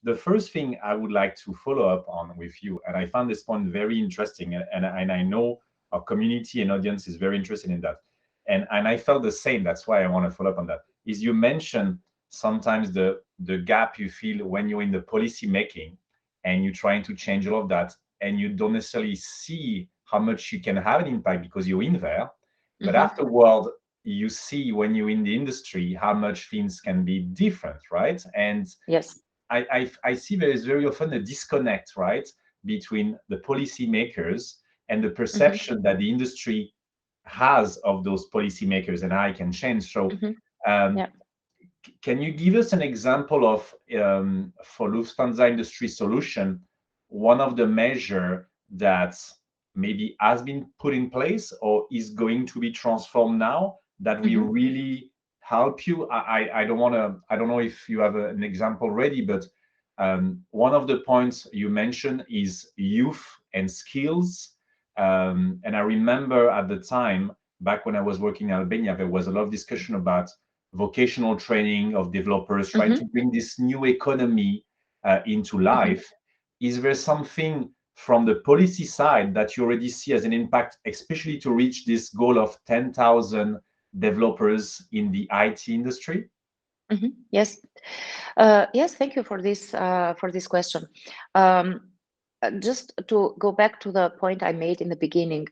the first thing I would like to follow up on with you, and I found this point very interesting, and I know our community and audience is very interested in that. And I felt the same. That's why I want to follow up on that. Is you mentioned sometimes the gap you feel when you're in the policy making and you're trying to change all of that, and you don't necessarily see how much you can have an impact because you're in there. But afterward, you see when you're in the industry how much things can be different, right? And Yes. I see there is very often a disconnect, right, between the policymakers and the perception that the industry has of those policymakers and how it can change. So, um, Yeah. can you give us an example of, for Lufthansa Industry Solution, one of the measure that maybe has been put in place or is going to be transformed now that will really help you? I don't want to, I don't know if you have an example ready, but one of the points you mentioned is youth and skills. And I remember at the time, back when I was working in Albania, there was a lot of discussion about vocational training of developers, trying to bring this new economy into life. Is there something from the policy side that you already see as an impact, especially to reach this goal of 10,000 developers in the IT industry? Yes. Yes, thank you for this question. Just to go back to the point I made in the beginning.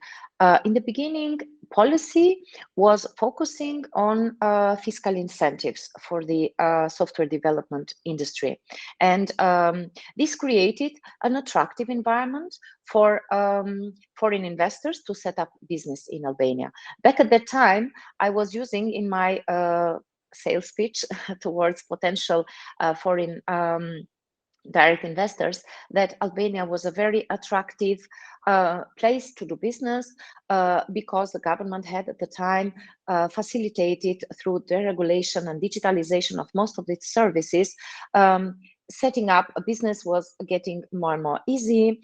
Policy was focusing on fiscal incentives for the software development industry. And this created an attractive environment for foreign investors to set up business in Albania. Back at that time, I was using in my sales pitch towards potential foreign direct investors that Albania was a very attractive place to do business because the government had at the time facilitated through deregulation and digitalization of most of its services. Setting up a business was getting more and more easy,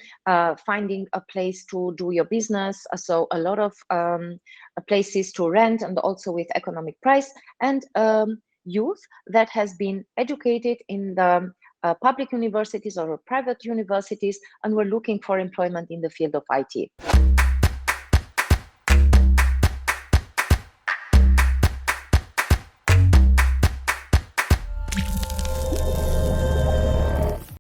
finding a place to do your business. So a lot of places to rent and also with economic price, and youth that has been educated in the public universities or private universities and were looking for employment in the field of IT.